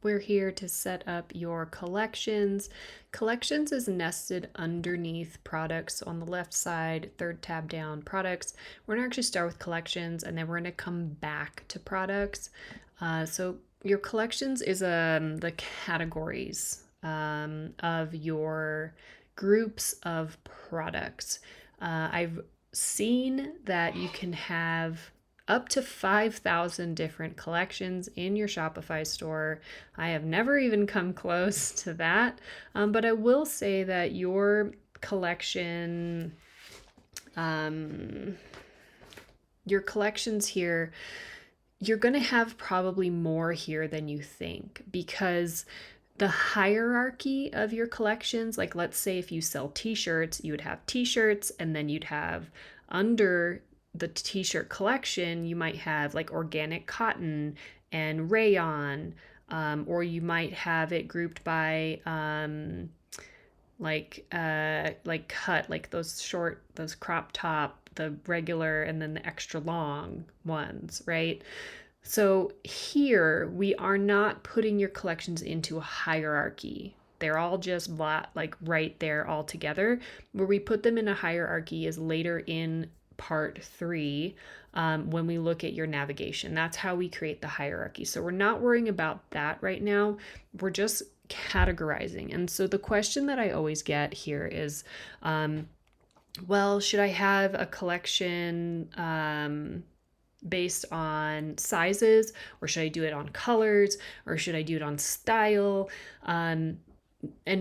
We're here to set up your collections. Collections is nested underneath products. So on the left side, third tab down, products. We're gonna actually start with collections and then we're gonna come back to products. So your collections is the categories of your groups of products. I've seen that you can have up to 5,000 different collections in your Shopify store. I have never even come close to that, but I will say that your collection, your collections here, you're going to have probably more here than you think because the hierarchy of your collections, like let's say if you sell t-shirts, you would have t-shirts and then you'd have under the t-shirt collection, you might have like organic cotton and rayon, or you might have it grouped by like cut, like those short, those crop top, the regular, and then the extra long ones, right? So here we are not putting your collections into a hierarchy. They're all just like right there all together. Where we put them in a hierarchy is later in part 3 when we look at your navigation. That's how we create the hierarchy. So we're not worrying about that right now. We're just categorizing. And so the question that I always get here is, well, should I have a collection based on sizes, or should I do it on colors, or should I do it on style? And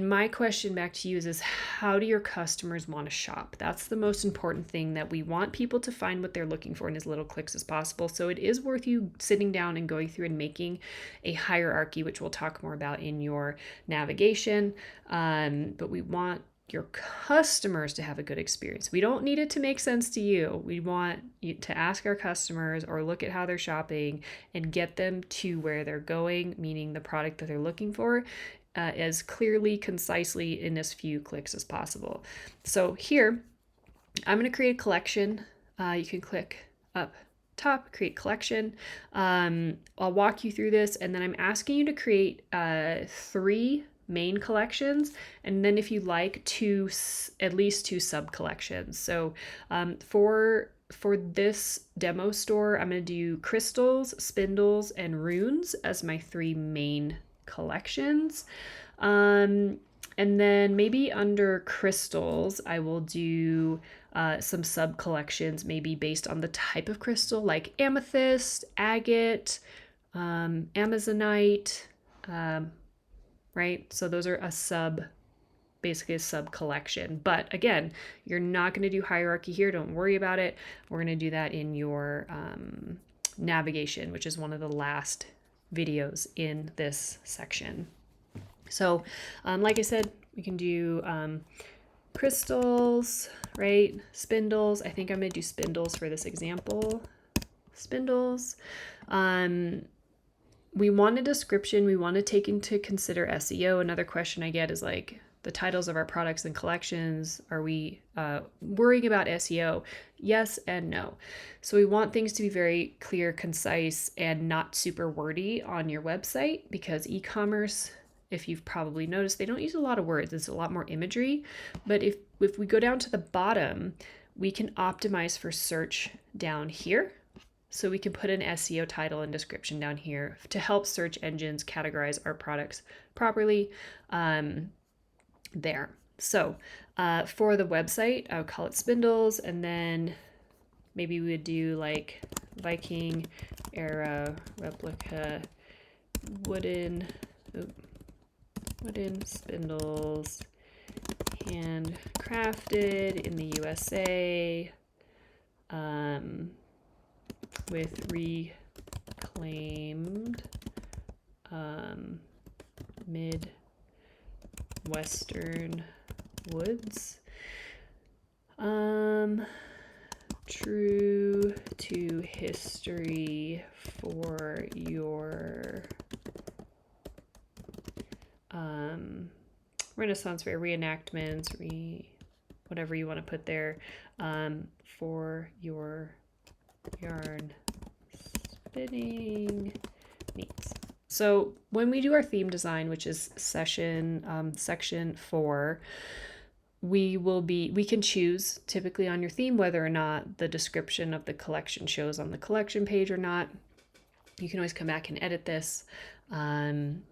my question back to you is how do your customers want to shop? That's the most important thing, that we want people to find what they're looking for in as little clicks as possible. So it is worth you sitting down and going through and making a hierarchy, which we'll talk more about in your navigation. But we want your customers to have a good experience. We don't need it to make sense to you. We want you to ask our customers or look at how they're shopping and get them to where they're going, meaning the product that they're looking for, as clearly, concisely, in as few clicks as possible. So here, I'm going to create a collection. You can click up top, create collection. I'll walk you through this, and then I'm asking you to create 3 main collections, and then if you like at least 2 sub collections. So for this demo store, I'm going to do crystals, spindles, and runes as my 3 main collections. And then maybe under crystals, I will do some sub collections, maybe based on the type of crystal, like amethyst, agate, amazonite, right? So those are basically a sub collection. But again, you're not going to do hierarchy here. Don't worry about it. We're going to do that in your navigation, which is one of the last videos in this section. So like I said, we can do crystals, right? Spindles. I think I'm going to do spindles for this example. Spindles. We want a description. We want to take into consider SEO. Another question I get is like the titles of our products and collections. Are we worrying about SEO? Yes and no. So we want things to be very clear, concise, and not super wordy on your website, because e-commerce, if you've probably noticed, they don't use a lot of words. It's a lot more imagery. But if we go down to the bottom, we can optimize for search down here. So we can put an SEO title and description down here to help search engines categorize our products properly there. So for the website, I would call it spindles, and then maybe we would do like Viking era replica wooden spindles, handcrafted in the USA, with reclaimed Midwestern woods. True to history for your Renaissance fair reenactments, whatever you want to put there, for your yarn spinning needs. So when we do our theme design, which is section 4, we can choose typically on your theme whether or not the description of the collection shows on the collection page or not. You can always come back and edit this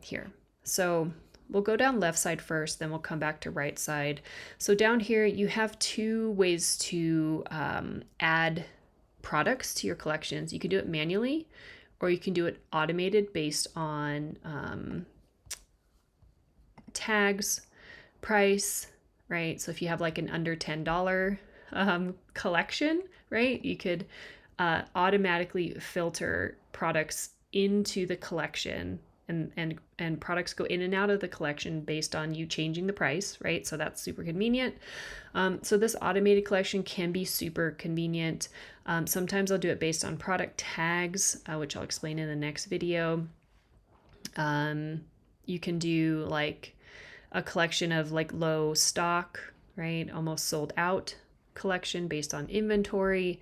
here. So we'll go down left side first, then we'll come back to right side. So down here, you have two ways to add products to your collections. You can do it manually, or you can do it automated based on tags, price, right? So if you have like an under $10 collection, right, you could automatically filter products into the collection, and products go in and out of the collection based on you changing the price, right? So that's super convenient. So this automated collection can be super convenient. Sometimes I'll do it based on product tags, which I'll explain in the next video. You can do like a collection of like low stock, right? Almost sold out collection based on inventory.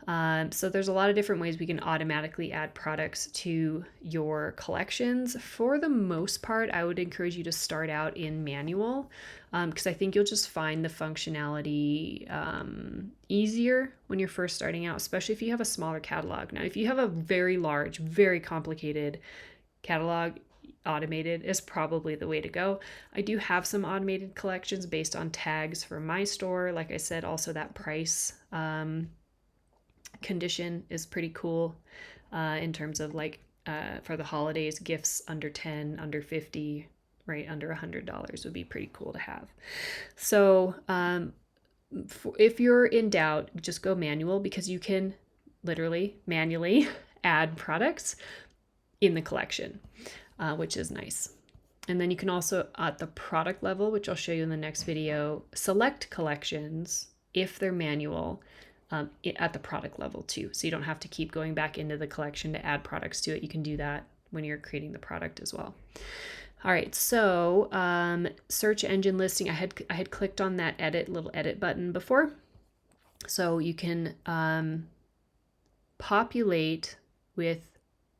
So there's a lot of different ways we can automatically add products to your collections. For the most part, I would encourage you to start out in manual, because I think you'll just find the functionality easier when you're first starting out, especially if you have a smaller catalog. Now, if you have a very large, very complicated catalog, automated is probably the way to go. I do have some automated collections based on tags for my store. Like I said, also that price condition is pretty cool in terms of like for the holidays, gifts under 10, under 50, right, under $100 would be pretty cool to have. So if you're in doubt, just go manual, because you can literally manually add products in the collection, which is nice. And then you can also, at the product level, which I'll show you in the next video, select collections if they're manual at the product level too. So you don't have to keep going back into the collection to add products to it. You can do that when you're creating the product as well. All right, so search engine listing. I had clicked on that little edit button before. So you can populate with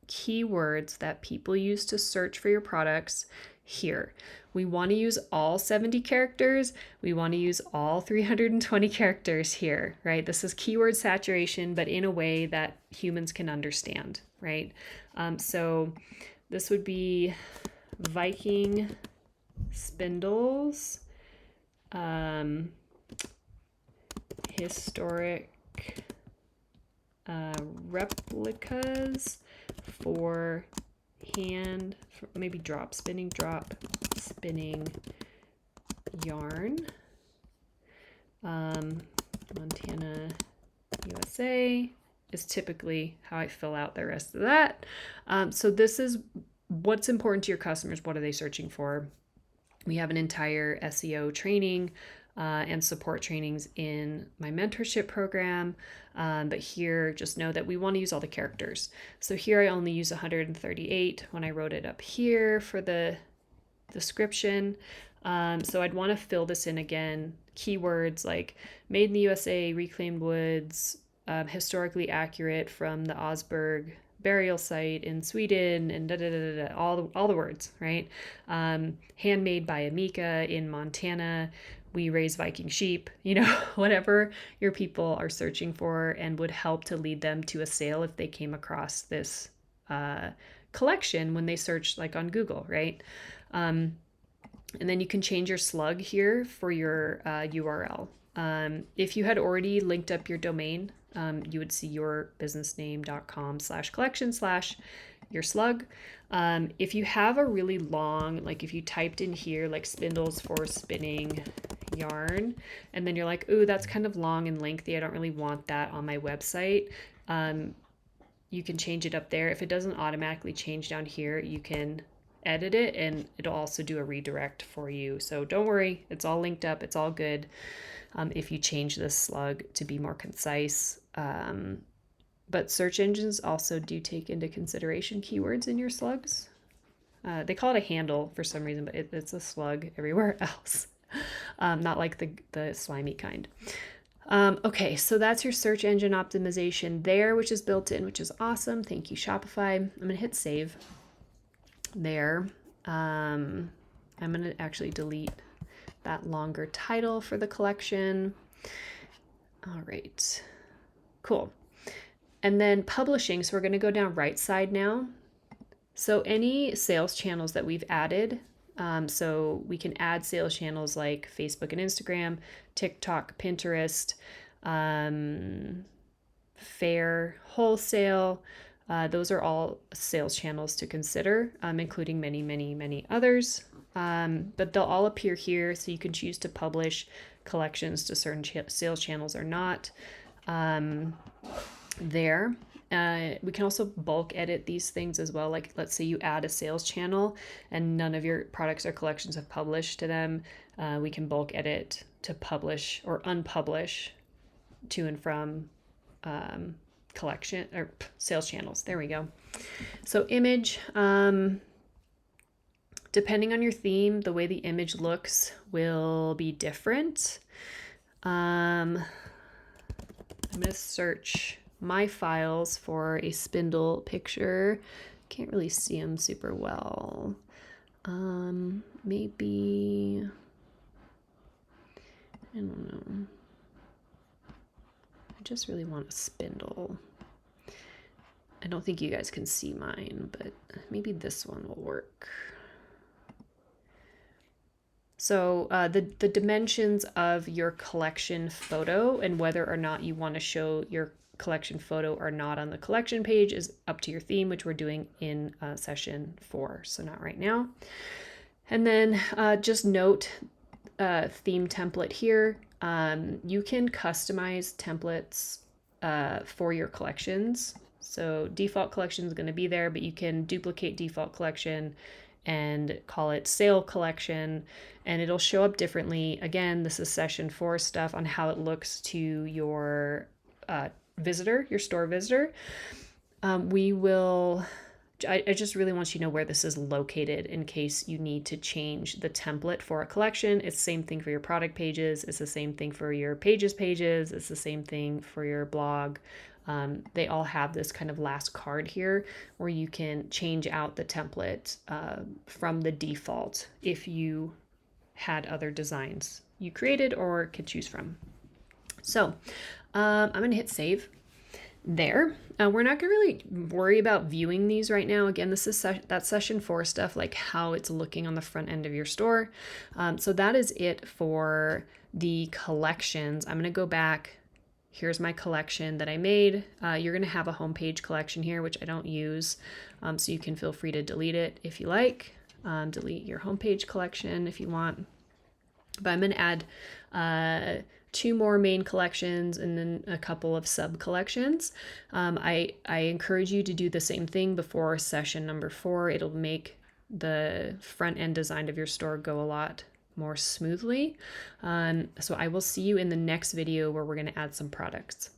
keywords that people use to search for your products here. We want to use all 70 characters. We want to use all 320 characters here, right? This is keyword saturation, but in a way that humans can understand, right? So this would be Viking spindles, historic replicas for maybe drop spinning yarn, Montana, USA is typically how I fill out the rest of that. So this is what's important to your customers. What are they searching for? We have an entire SEO training and support trainings in my mentorship program. But here, just know that we want to use all the characters. So here I only use 138 when I wrote it up here for the description. So I'd want to fill this in again. Keywords like made in the USA, reclaimed woods, historically accurate from the Osberg burial site in Sweden, and all the words, right? Handmade by Amika in Montana. We raise Viking sheep, whatever your people are searching for and would help to lead them to a sale if they came across this collection when they search like on Google, right? And then you can change your slug here for your URL. If you had already linked up your domain, you would see yourbusinessname.com/collection/ slug. If you have a really long, like if you typed in here like spindles for spinning yarn, and then you're like, ooh, that's kind of long and lengthy, I don't really want that on my website, you can change it up there. If it doesn't automatically change down here, you can edit it and it'll also do a redirect for you. So don't worry, it's all linked up, it's all good. If you change this slug to be more concise. But search engines also do take into consideration keywords in your slugs. They call it a handle for some reason, but it's a slug everywhere else. Not like the slimy kind. Okay, so that's your search engine optimization there, which is built in, which is awesome. Thank you, Shopify. I'm going to hit save. there. I'm going to actually delete that longer title for the collection. All right, cool. And then publishing, so we're going to go down right side now. So any sales channels that we've added, so we can add sales channels like Facebook and Instagram, TikTok, Pinterest, Fair, Wholesale. Those are all sales channels to consider, including many, many, many others. But they'll all appear here, so you can choose to publish collections to certain sales channels or not. There. We can also bulk edit these things as well. Like, let's say you add a sales channel and none of your products or collections have published to them. We can bulk edit to publish or unpublish to and from collection or sales channels. There we go. So image, depending on your theme, the way the image looks will be different. I'm going to search my files for a spindle picture. Can't really see them super well. Maybe, I don't know. I just really want a spindle. I don't think you guys can see mine, but maybe this one will work. So the dimensions of your collection photo and whether or not you want to show your collection photo or not on the collection page is up to your theme, which we're doing in session 4, so not right now. And then just note theme template here. You can customize templates for your collections. So default collection is going to be there, but you can duplicate default collection and call it sale collection, and it'll show up differently. Again, this is session 4 stuff on how it looks to your visitor, your store visitor. I just really want you to know where this is located in case you need to change the template for a collection. It's the same thing for your product pages. It's the same thing for your pages. It's the same thing for your blog. They all have this kind of last card here where you can change out the template from the default if you had other designs you created or could choose from. So I'm going to hit save there. We're not going to really worry about viewing these right now. Again, this is that session 4 stuff, like how it's looking on the front end of your store. So that is it for the collections. I'm going to go back. Here's my collection that I made. You're going to have a homepage collection here, which I don't use. So you can feel free to delete it if you like. Delete your homepage collection if you want. But I'm going to add 2 more main collections and then a couple of sub collections. I encourage you to do the same thing before session number 4. It'll make the front end design of your store go a lot more smoothly. So I will see you in the next video where we're going to add some products.